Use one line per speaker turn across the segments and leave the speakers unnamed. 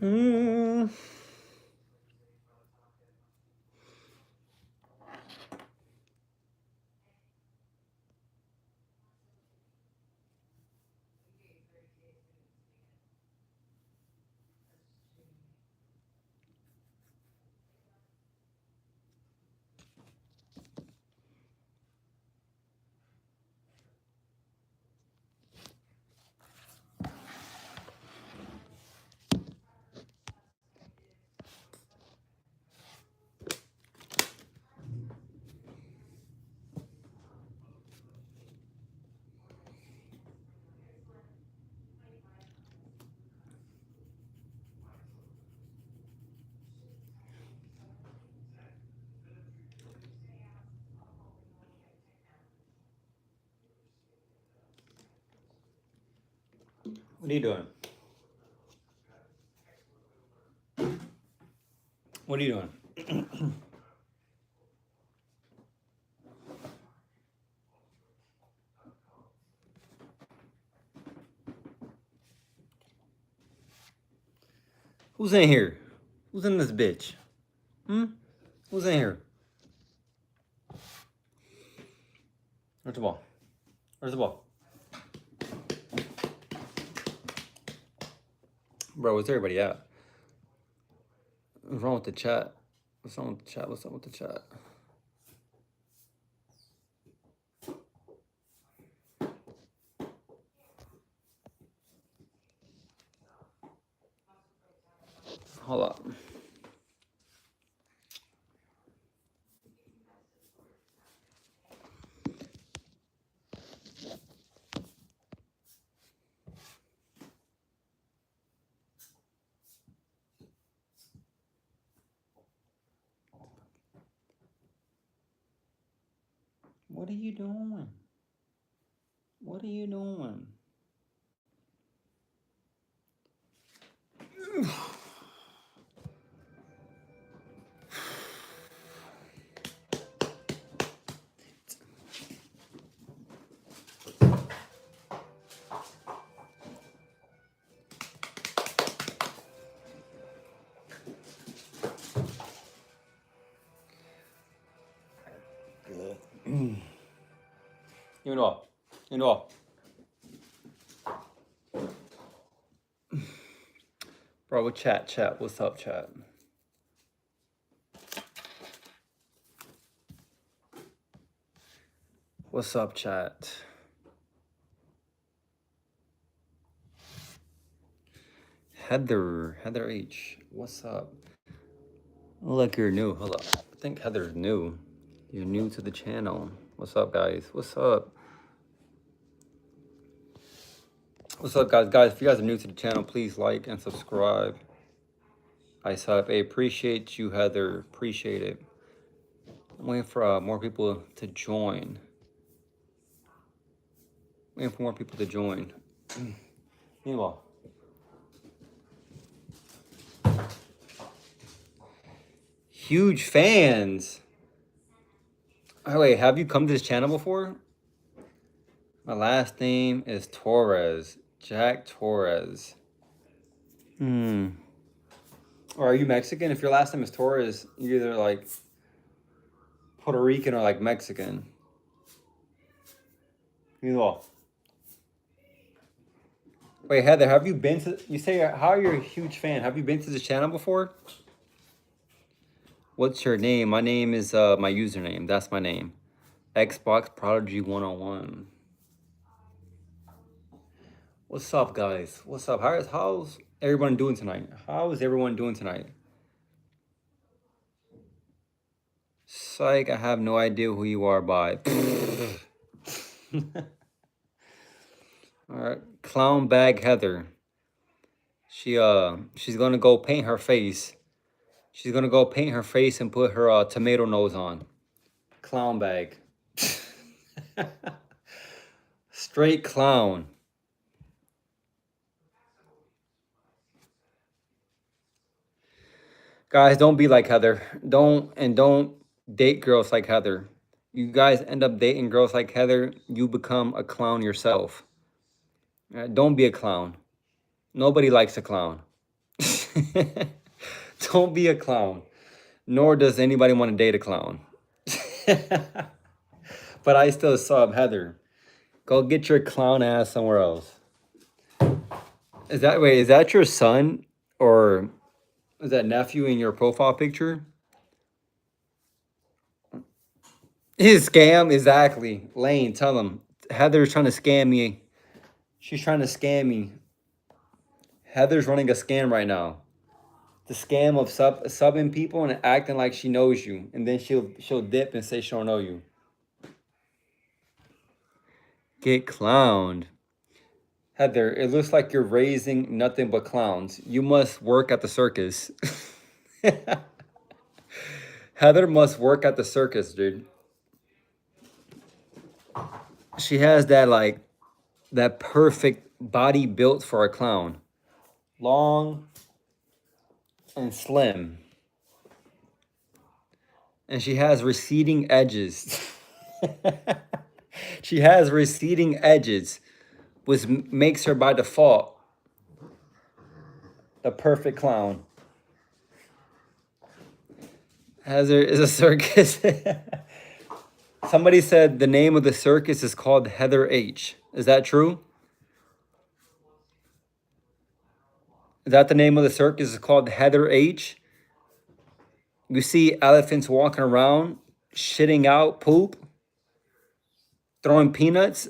Hmm. What are you doing? What are you doing? Who's in here? Who's in this bitch? Hmm? Who's in here? Where's the ball? Where's the ball? Bro, where's everybody at? What's wrong with the chat? What's wrong with the chat? What's up with the chat? Hold up. What are you doing? What are you doing? Good. Give me the ball. Give me the ball. Bro, with chat. What's up, chat? What's up, chat? Heather H. What's up? Look, you're new. Hold up. I think Heather's new. You're new to the channel. What's up, guys? What's up? What's up, guys? Guys, if you guys are new to the channel, please like and subscribe. I appreciate you, Heather. Appreciate it. I'm waiting for more people to join. Waiting for more people to join. Meanwhile, huge fans. Oh, wait, have you come to this channel before? My last name is Torres. Jack Torres. Or are you Mexican? If your last name is Torres, you're either like Puerto Rican or like Mexican. Meanwhile. Wait, Heather, have you been to, you say, how are you a huge fan? Have you been to this channel before? What's your name? My name is, my username. That's my name. Xbox Prodigy 101. What's up, guys? What's up? How's everyone doing tonight? How is everyone doing tonight? Psych, I have no idea who you are by. All right, clown bag Heather. She's gonna go paint her face. She's gonna go paint her face and put her tomato nose on. Clown bag. Straight clown. Guys, don't be like Heather. Don't date girls like Heather. You guys end up dating girls like Heather, you become a clown yourself. Don't be a clown. Nobody likes a clown. Don't be a clown. Nor does anybody want to date a clown. But I still sub Heather. Go get your clown ass somewhere else. Is that your son or is that nephew in your profile picture? His scam, exactly. Lane, tell him. Heather's trying to scam me. She's trying to scam me. Heather's running a scam right now. The scam of subbing people and acting like she knows you, and then she'll dip and say she don't know you. Get clowned. Heather, it looks like you're raising nothing but clowns. You must work at the circus. Heather must work at the circus, dude. She has that perfect body built for a clown. Long and slim. And she has receding edges. She has receding edges, which makes her by default the perfect clown. Heather is a circus. Somebody said the name of the circus is called Heather H. Is that true? Is that the name of the circus? Is called Heather H. You see elephants walking around, shitting out poop, throwing peanuts.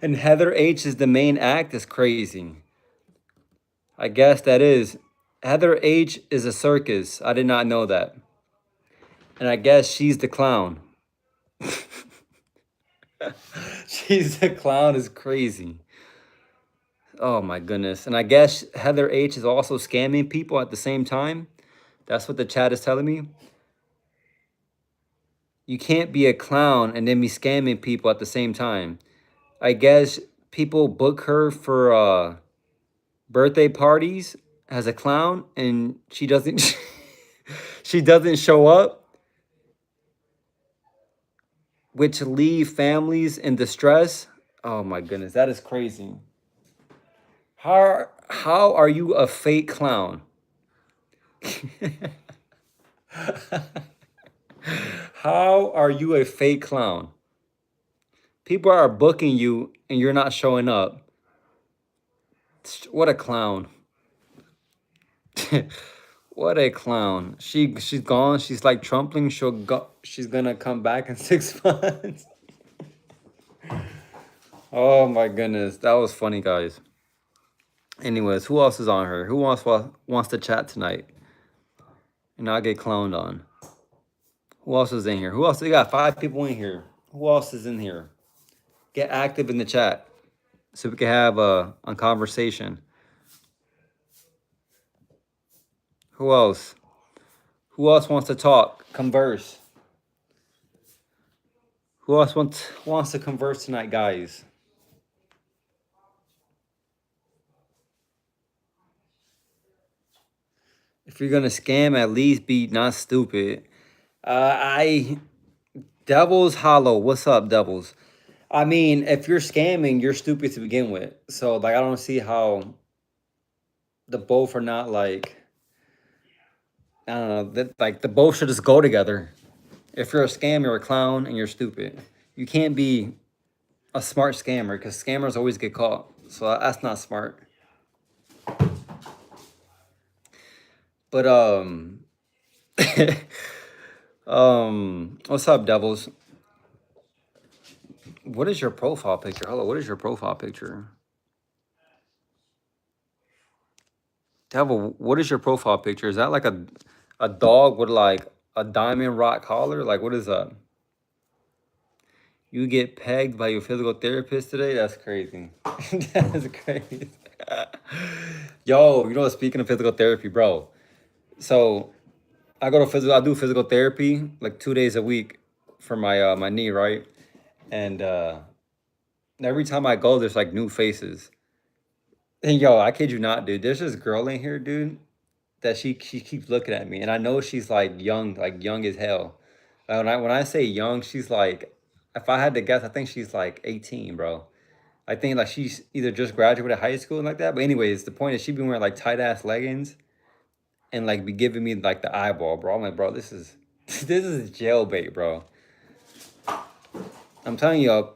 And Heather H is the main act. Is crazy. I guess that is. Heather H is a circus. I did not know that. And I guess she's the clown. She's the clown is crazy. Oh my goodness. And I guess Heather H is also scamming people at the same time. That's what the chat is telling me. You can't be a clown and then be scamming people at the same time. I guess people book her for birthday parties as a clown and she doesn't she doesn't show up, which leave families in distress. Oh my goodness, that is crazy. How are you a fake clown? How are you a fake clown? People are booking you and you're not showing up. What a clown. What a clown. She's gone. She's like Trumpling. She's gonna come back in 6 months. Oh my goodness. That was funny, guys. Anyways, who else is on her? Who wants to chat tonight? And not get cloned on. Who else is in here? Who else? We got 5 people in here. Who else is in here? Get active in the chat so we can have a conversation. Who else? Who else wants to talk? Converse. Who else wants to converse tonight, guys? If you're gonna scam, at least be not stupid. Devil's Hollow. What's up, Devils? I mean, if you're scamming, you're stupid to begin with. So like, I don't see how the both are not like. I don't know. That like the both should just go together. If you're a scam, you're a clown, and you're stupid. You can't be a smart scammer because scammers always get caught. So that's not smart. But what's up, Devils? What is your profile picture? Hello, what is your profile picture? Devil, what is your profile picture? Is that like a dog with like a diamond rock collar? Like, what is that? You get pegged by your physical therapist today? That's crazy. That's crazy. Yo, speaking of physical therapy, bro. So I do physical therapy like 2 days a week for my my knee, right? And every time I go, there's like new faces. And yo, I kid you not, dude. There's this girl in here, dude, that she keeps looking at me, and I know she's like young as hell. When I say young, she's like, if I had to guess, I think she's like 18, bro. I think like she's either just graduated high school and like that. But anyways, the point is she be wearing like tight ass leggings and like be giving me like the eyeball, bro. I'm like, bro, this is this is jailbait, bro. I'm telling you,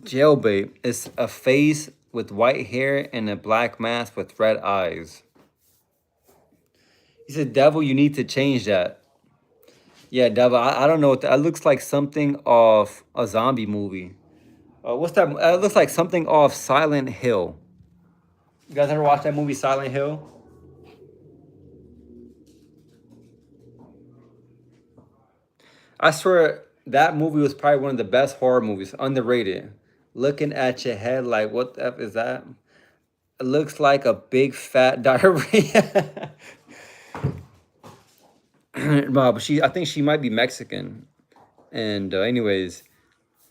jailbait is a face with white hair and a black mask with red eyes. He said, "Devil, you need to change that." Yeah, Devil. I don't know what that looks like. Something of a zombie movie. What's that? It looks like something off Silent Hill. You guys ever watch that movie Silent Hill? I swear that movie was probably one of the best horror movies, underrated. Looking at your head like, what the F is that? It looks like a big fat diarrhea. But I think she might be Mexican. And anyways,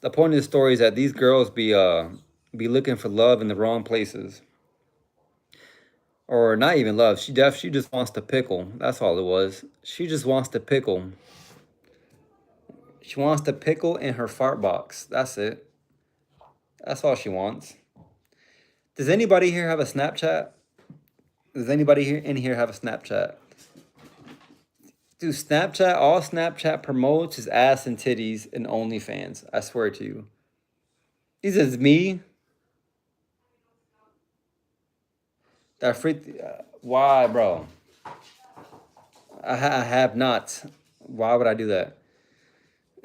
the point of the story is that these girls be looking for love in the wrong places, or not even love. She just wants to pickle. That's all it was. She just wants to pickle. She wants to pickle in her fart box. That's it. That's all she wants. Does anybody here have a Snapchat? Does anybody here in here have a Snapchat? Dude, Snapchat, all Snapchat promotes is ass and titties and OnlyFans. I swear to you. He says, me? That free. Why, bro? I have not. Why would I do that?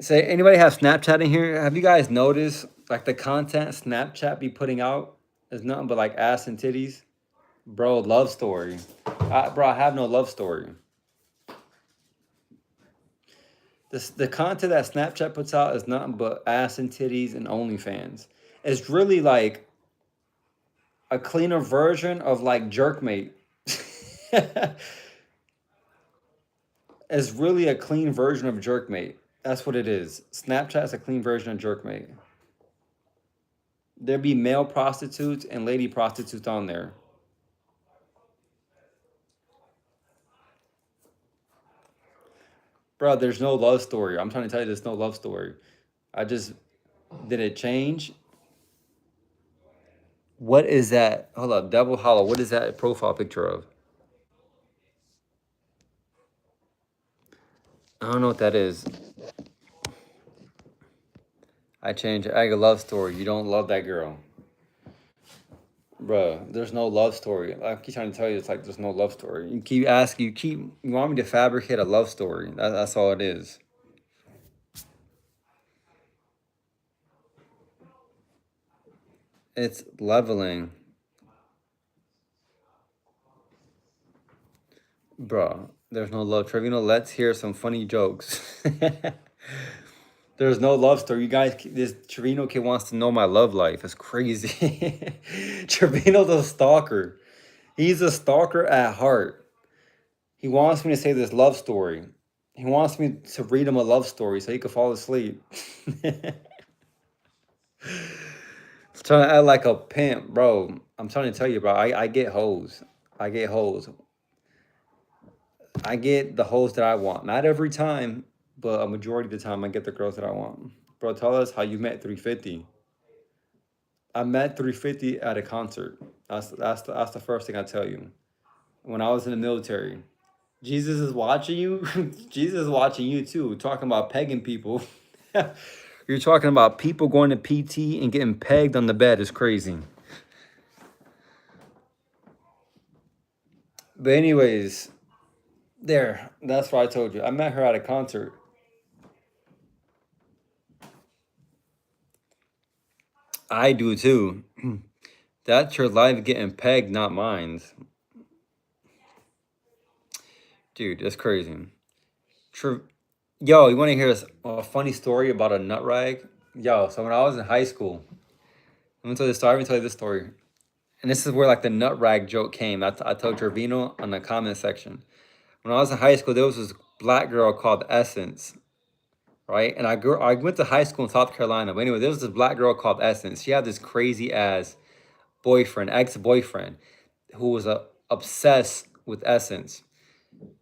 Say, anybody have Snapchat in here? Have you guys noticed like the content Snapchat be putting out is nothing but like ass and titties? Bro, love story. Bro, I have no love story. The content that Snapchat puts out is nothing but ass and titties and OnlyFans. It's really like a cleaner version of like Jerkmate. It's really a clean version of Jerkmate. That's what it is. Snapchat's a clean version of Jerkmate. There be male prostitutes and lady prostitutes on there. Bro, there's no love story. I'm trying to tell you there's no love story. I just did it change? What is that? Hold up, Double Hollow. What is that profile picture of? I don't know what that is. I changed it. I got a love story. You don't love that girl. Bruh, there's no love story. I keep trying to tell you, it's like there's no love story. You keep asking, you want me to fabricate a love story. That's all it is. It's leveling. Bruh, there's no love. Trevino, let's hear some funny jokes. There's no love story. You guys, this Trevino kid wants to know my love life. It's crazy. Trevino's a stalker. He's a stalker at heart. He wants me to say this love story. He wants me to read him a love story so he could fall asleep. Trying to act like a pimp, bro. I'm trying to tell you, bro. I get hoes. I get hoes. I get the hoes that I want. Not every time, but a majority of the time, I get the girls that I want. Bro, tell us how you met 350. I met 350 at a concert. That's the first thing I tell you. When I was in the military, Jesus is watching you. Jesus is watching you too. Talking about pegging people. You're talking about people going to PT and getting pegged on the bed is crazy. But anyways, there. That's what I told you. I met her at a concert. I do too. That's your life getting pegged, not mine. Dude, that's crazy. True. Yo, you want to hear a funny story about a nut rag? Yo, so when I was in high school, I'm gonna tell you this story. I'm gonna tell you this story. And this is where like the nut rag joke came. I told Gervino on the comment section. When I was in high school, there was this black girl called Essence, right? And I went to high school in South Carolina. But anyway, there was this black girl called Essence. She had this crazy ass boyfriend, ex-boyfriend, who was obsessed with Essence.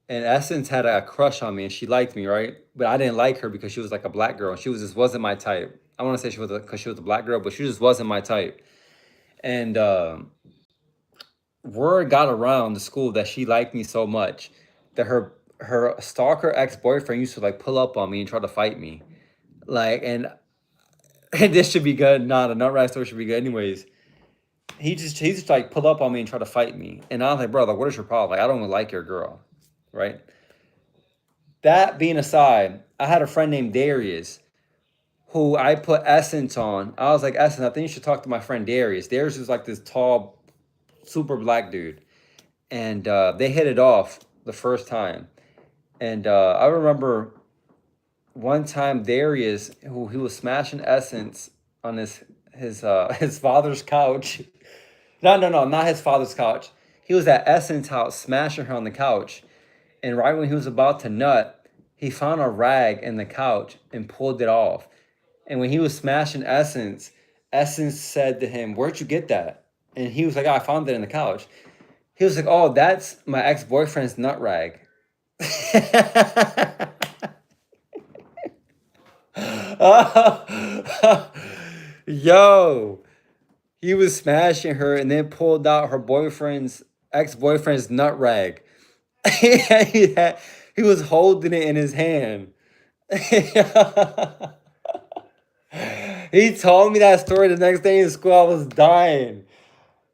And Essence had a crush on me and she liked me, right? But I didn't like her because she was like a black girl. She was just wasn't my type. I want to say she was because she was a black girl, but she just wasn't my type. And word got around the school that she liked me so much that her stalker ex-boyfriend used to like pull up on me and try to fight me. Like, and, and this should be good. Nah, the nut story should be good. Anyways, he just like pull up on me and try to fight me. And I was like, bro, like, what is your problem? Like, I don't even like your girl. Right? That being aside, I had a friend named Darius who I put Essence on. I was like, Essence, I think you should talk to my friend Darius. Darius is like this tall, super black dude. And they hit it off the first time. And I remember one time Darius, who he was smashing Essence on his father's couch. No, no, no, not his father's couch. He was at Essence house smashing her on the couch. And right when he was about to nut, he found a rag in the couch and pulled it off. And when he was smashing Essence, Essence said to him, "Where'd you get that?" And he was like, "Oh, I found it in the couch." He was like, "Oh, that's my ex-boyfriend's nut rag." Yo, he was smashing her and then pulled out her boyfriend's ex-boyfriend's nut rag. he, he was holding it in his hand. He told me that story the next day in school. I was dying.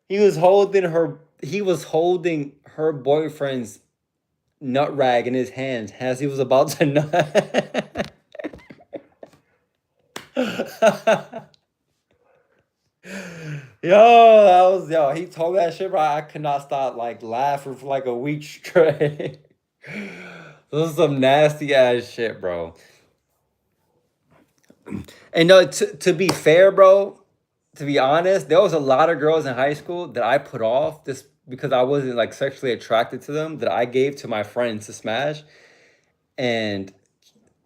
He was holding her boyfriend's nut rag in his hands as he was about to nut. He told me that shit, bro. I could not stop like laughing for like a week straight. This is some nasty ass shit, bro. And no, to be fair, bro, to be honest, there was a lot of girls in high school that I put off just because I wasn't like sexually attracted to them that I gave to my friends to smash. And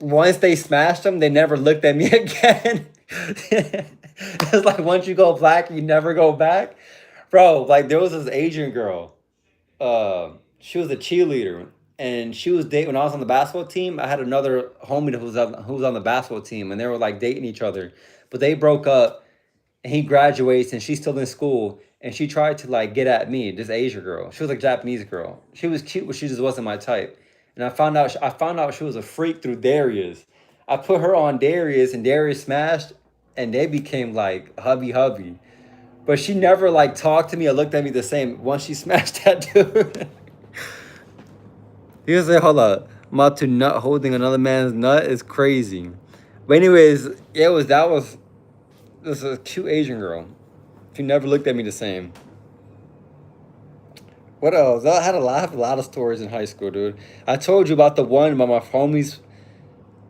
once they smashed them, they never looked at me again. It's like once you go black, you never go back. Bro, like there was this Asian girl. She was a cheerleader, and she was dating when I was on the basketball team. I had another homie who was on the basketball team, and they were like dating each other, but they broke up. And he graduates, and she's still in school, and she tried to like get at me. This Asian girl, she was like a Japanese girl. She was cute, but she just wasn't my type. And I found out she was a freak through Darius. I put her on Darius, and Darius smashed, and they became like hubby. But she never like talked to me or looked at me the same once she smashed that dude. He was like, hold up, I'm about to nut holding another man's nut is crazy. But anyways, yeah, this was a cute Asian girl. She never looked at me the same. What else? I had a lot of stories in high school, dude. I told you about the one about my homies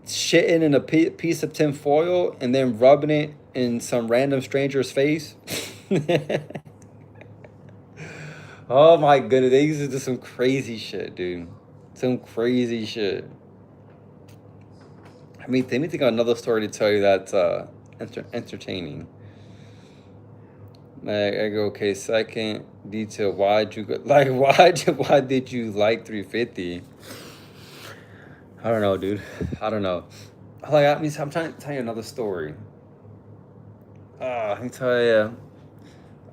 shitting in a piece of tin foil and then rubbing it in some random stranger's face. Oh my goodness, they used to do some crazy shit, dude. Some crazy shit. I mean, let me think of another story to tell you that's entertaining. I go, okay, second detail. Why'd you go, like, why did you like 350? I don't know, dude. I don't know. Like, I'm trying to tell you another story. Let me tell you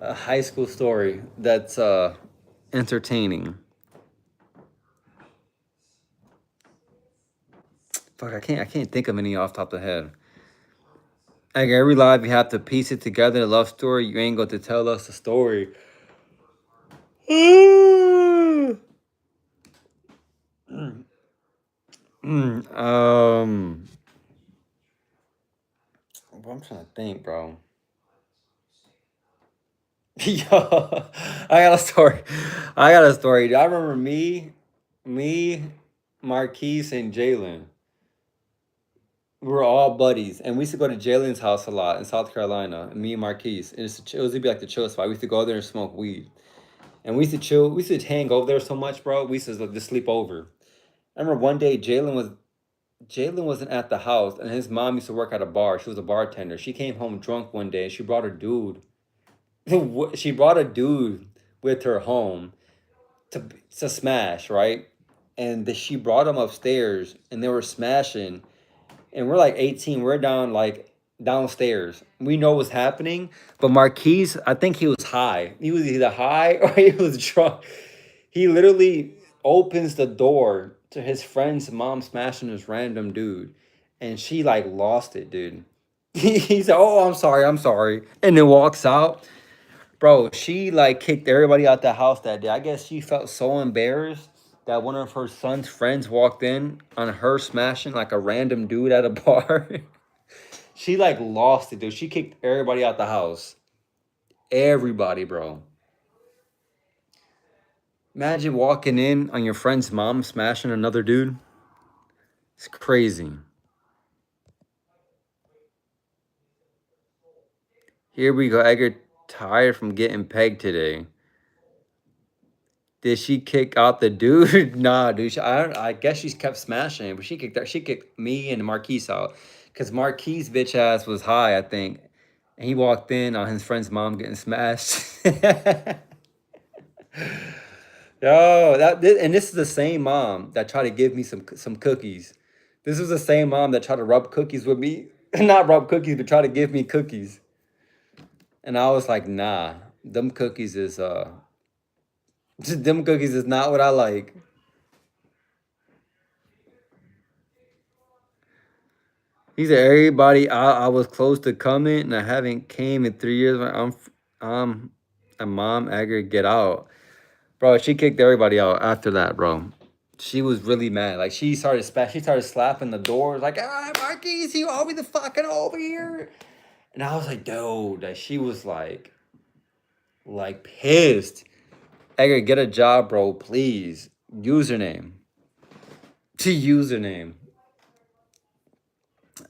a high school story that's entertaining. Fuck, I can't think of any off the top of the head. Like every life, you have to piece it together. A love story. You ain't going to tell us the story. I'm trying to think, bro. Yo, I got a story. I got a story. I remember me, Marquise, and Jalen. We were all buddies, and we used to go to Jalen's house a lot in South Carolina. And me and Marquise, it used to be like the chill spot. We used to go there and smoke weed, and we used to chill. We used to hang over there so much, bro. We used to like, just sleep over. I remember one day Jalen wasn't at the house, and his mom used to work at a bar. She was a bartender. She came home drunk one day, and she brought her dude. She brought a dude with her home to to smash, right? And she brought him upstairs, and they were smashing. And we're like 18. We're down like downstairs. We know what's happening, but Marquise, I think he was high. He was either high or he was drunk. He literally opens the door to his friend's mom smashing this random dude, and she like lost it, dude. He said, "Oh, I'm sorry," and then walks out. Bro, she like kicked everybody out the house that day. I guess she felt so embarrassed that one of her son's friends walked in on her smashing like a random dude at a bar. She like lost it, dude. She kicked everybody out the house. Everybody, bro. Imagine walking in on your friend's mom smashing another dude. It's crazy. Here we go. Edgar tired from getting pegged today. Did she kick out the dude? Nah, dude. I guess she's kept smashing, but she kicked me and Marquise out. Cause Marquise bitch ass was high, I think. And he walked in on his friend's mom getting smashed. Yo, and this is the same mom that tried to give me some cookies. This was the same mom that tried to rub cookies with me. Not rub cookies, but try to give me cookies. And I was like, nah, them cookies is them cookies is not what I like. He said everybody I was close to coming and I haven't came in 3 years. I'm a mom Agger get out. Bro, she kicked everybody out after that, bro. She was really mad. Like she started slapping the doors, like, ah, Marquise, you owe me the fucking over here. And I was like, dude, that she was like pissed. Edgar, get a job, bro, please. Username. To username.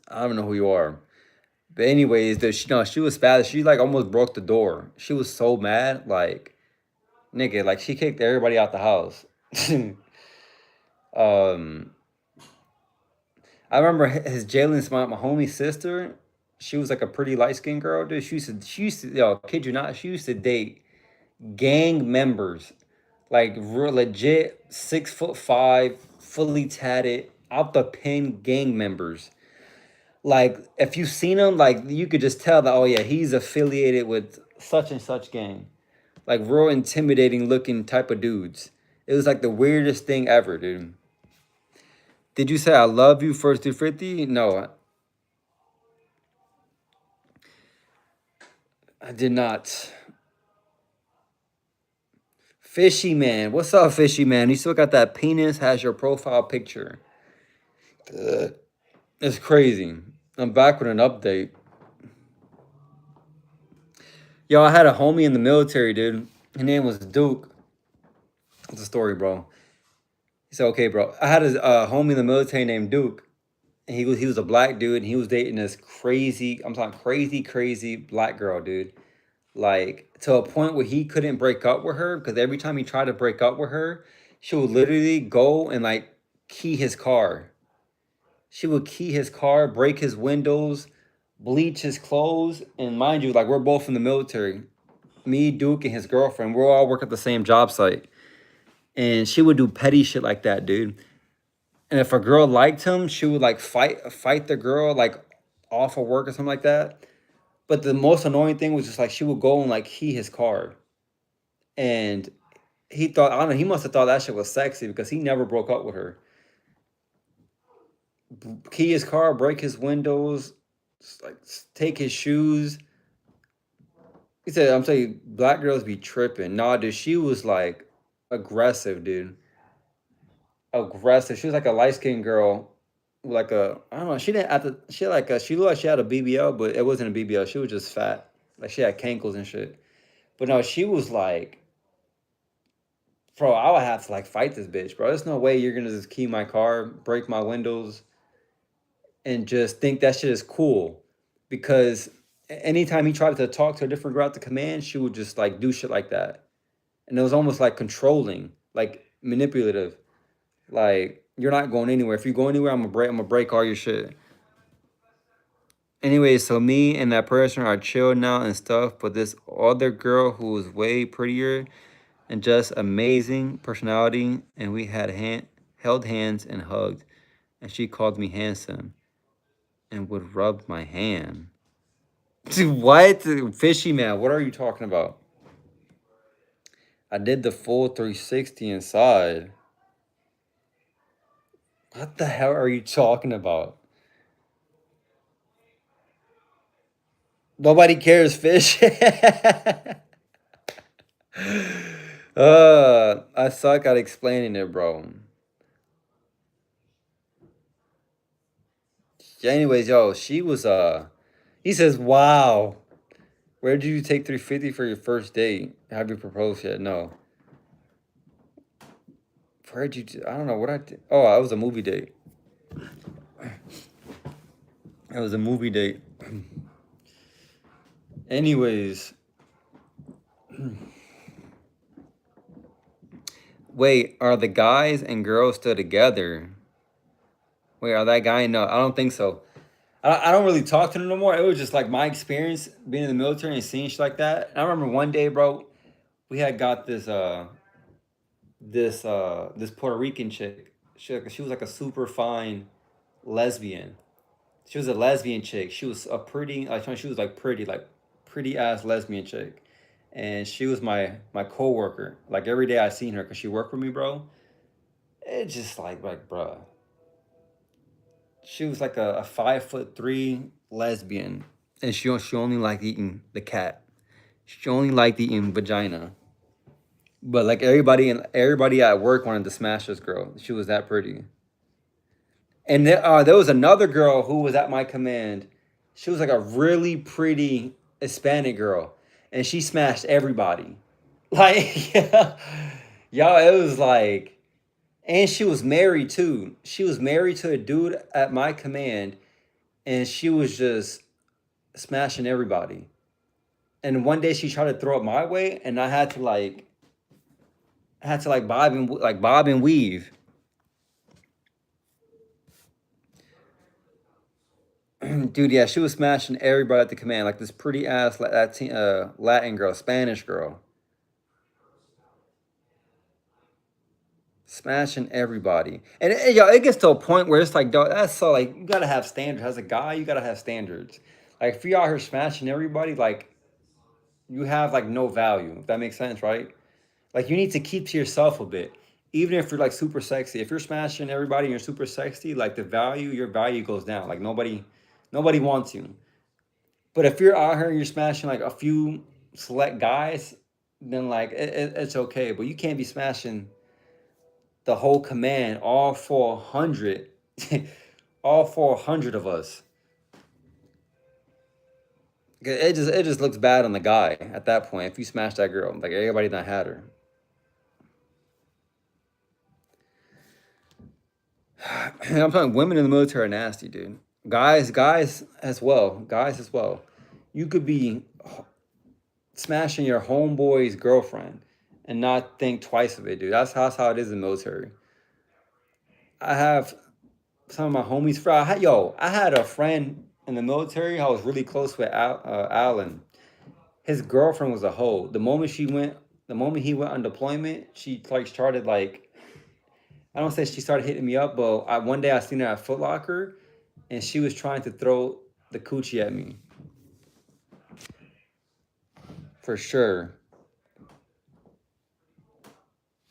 I don't know who you are. But anyways, she no, she was bad. She like almost broke the door. She was so mad, like, nigga, like she kicked everybody out the house. um I remember his Jalen's my homie's sister. She was like a pretty light skinned girl, dude. She used to, yo, kid you not, she used to date gang members, like real legit 6'5", fully tatted, out the pin gang members. Like if you seen him, like you could just tell that, oh yeah, he's affiliated with such and such gang. Like real intimidating looking type of dudes. It was like the weirdest thing ever, dude. Did you say I love you first through 50? No, I did not. Fishy man. What's up, fishy man? You still got that penis, has your profile picture. Ugh. It's crazy. I'm back with an update. Yo, I had a homie in the military, dude. His name was Duke. What's the story, bro? He said, okay, bro. I had a homie in the military named Duke. And he was a black dude, and he was dating this crazy, I'm talking crazy, crazy black girl, dude. Like to a point where he couldn't break up with her because every time he tried to break up with her, she would literally go and like key his car. She would key his car, break his windows, bleach his clothes, and mind you, like we're both in the military. Me, Duke, and his girlfriend, we're all work at the same job site. And she would do petty shit like that, dude. And if a girl liked him, she would like fight the girl like off of work or something like that. But the most annoying thing was just like she would go and like key his car. And he thought, I don't know, he must have thought that shit was sexy because he never broke up with her. Key his car, break his windows, like take his shoes. He said, I'm telling you, black girls be tripping. Nah, dude, she was like aggressive, dude. Aggressive. She was like a light skinned girl, like a I don't know. She didn't have to. She looked like she had a BBL, but it wasn't a BBL. She was just fat. Like she had cankles and shit. But no, she was like, bro, I would have to like fight this bitch, bro. There's no way you're gonna just key my car, break my windows, and just think that shit is cool. Because anytime he tried to talk to a different girl at the command, she would just like do shit like that. And it was almost like controlling, like manipulative. Like you're not going anywhere. If you go anywhere, I'm gonna break all your shit. Anyway, so me and that person are chill now and stuff, but this other girl who was way prettier and just amazing personality, and we had held hands and hugged, and she called me handsome and would rub my hand. What? Fishy man, what are you talking about? I did the full 360 inside. What the hell are you talking about? Nobody cares, fish. I suck at explaining it, bro. Yeah, anyways, yo, she was he says, wow. Where did you take 350 for your first date? Have you proposed yet? No. Where'd you I don't know what I did. Oh, I was a movie date. It was a movie date. Anyways, wait, are the guys and girls still together? Wait, are that guy? No, I don't think so. I don't really talk to them no more. It was just like my experience being in the military and seeing shit like that. I remember one day, bro, we had got this Puerto Rican chick. She was like a super fine lesbian. She was a lesbian chick. She was a pretty like she was like pretty ass lesbian chick. And she was my coworker. Like every day I seen her because she worked for me, bro. It just like bruh. She was like a 5'3" lesbian, and she only liked eating the cat. She only liked eating vagina. But like everybody at work wanted to smash this girl. She was that pretty. And there was another girl who was at my command. She was like a really pretty Hispanic girl, and she smashed everybody. Like, y'all, it was like, and she was married too. She was married to a dude at my command, and she was just smashing everybody. And one day she tried to throw it my way, and I had to like bob and weave. Dude, yeah, she was smashing everybody at the command, like this pretty ass Latin girl, Spanish girl, smashing everybody. And yo, it gets to a point where it's like, dog, that's so like you gotta have standards. As a guy, you gotta have standards. Like if you're out here smashing everybody, like you have like no value. If that makes sense, right? Like you need to keep to yourself a bit. Even if you're like super sexy, if you're smashing everybody and you're super sexy, like your value goes down. Like nobody wants you. But if you're out here and you're smashing like a few select guys, then like it's okay. But you can't be smashing the whole command, all 400, all 400 of us. It just looks bad on the guy at that point. If you smash that girl, like everybody that had her. I'm talking women in the military are nasty, dude. Guys as well. Guys as well. You could be smashing your homeboy's girlfriend and not think twice of it, dude. That's how it is in the military. I have some of my homies. I had a friend in the military. I was really close with Alan. His girlfriend was a hoe. The moment he went on deployment, she like started like I don't say she started hitting me up, but one day I seen her at Foot Locker, and she was trying to throw the coochie at me for sure.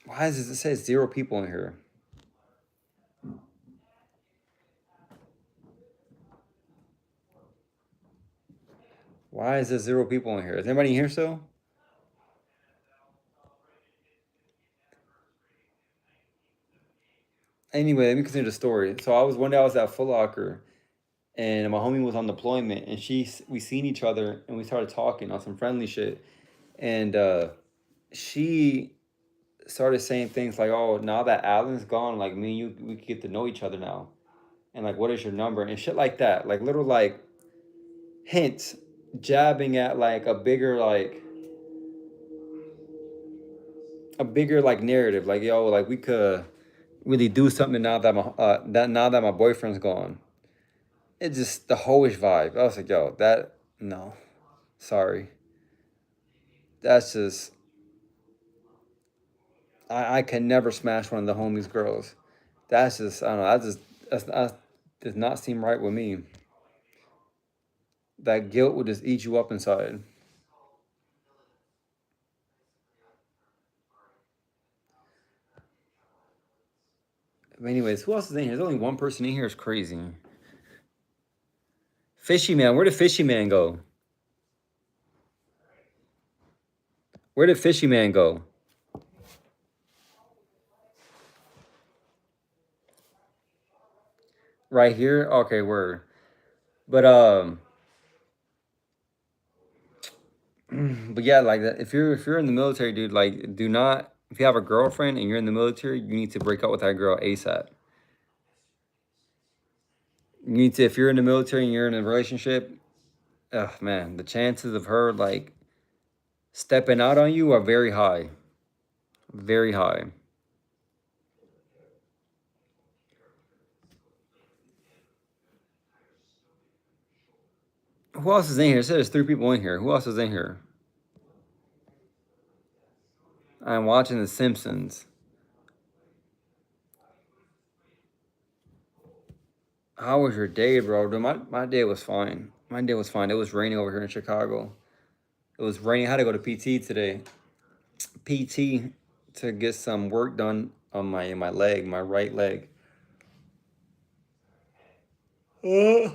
Why does it say 0 people in here? Why is there 0 people in here? Is anybody in here still? Anyway, let me continue the story. So one day I was at Foot Locker, and my homie was on deployment, and we seen each other, and we started talking on some friendly shit, and she started saying things like, "Oh, now that Alan's gone, like me and you, we could get to know each other now." And like, what is your number and shit like that, like little like hints, jabbing at like a bigger like narrative, like yo, like we could really do something now that my boyfriend's gone. It's just the hoish vibe. I was like, yo, that no, sorry, that's just I can never smash one of the homies girls. That's just I don't know. That does not seem right with me. that guilt will just eat you up inside. But anyways, who else is in here? There's only one person in here. It's crazy. Fishy Man. Where did Fishy Man go? Where did Fishy Man go? Right here? Okay, word. But but yeah, like that. If you're in the military, dude, like do not, if you have a girlfriend and you're in the military, you need to break up with that girl ASAP. You need to, if you're in the military and you're in a relationship, oh man, the chances of her like stepping out on you are very high. Very high. Who else is in here? It says there's 3 people in here. Who else is in here? I'm watching The Simpsons. How was your day, bro? Dude, my day was fine. My day was fine. It was raining over here in Chicago. It was raining. I had to go to PT today. PT to get some work done on my leg, my right leg. Uh,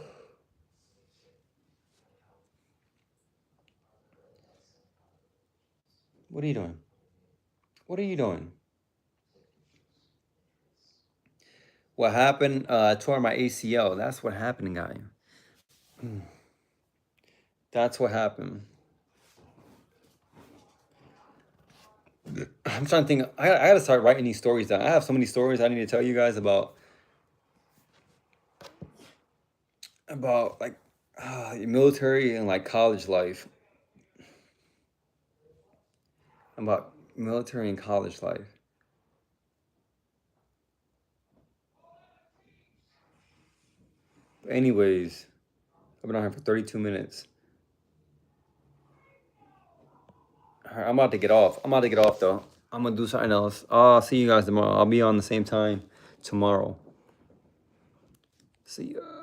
what are you doing? What are you doing? What happened? I tore my ACL. That's what happened, guy. That's what happened. I'm trying to think. I gotta start writing these stories down. I have so many stories I need to tell you guys about like military and like college life. About military and college life. But anyways, I've been on here for 32 minutes. All right, I'm about to get off. I'm about to get off though. I'm gonna do something else. I'll see you guys tomorrow. I'll be on the same time tomorrow. See ya.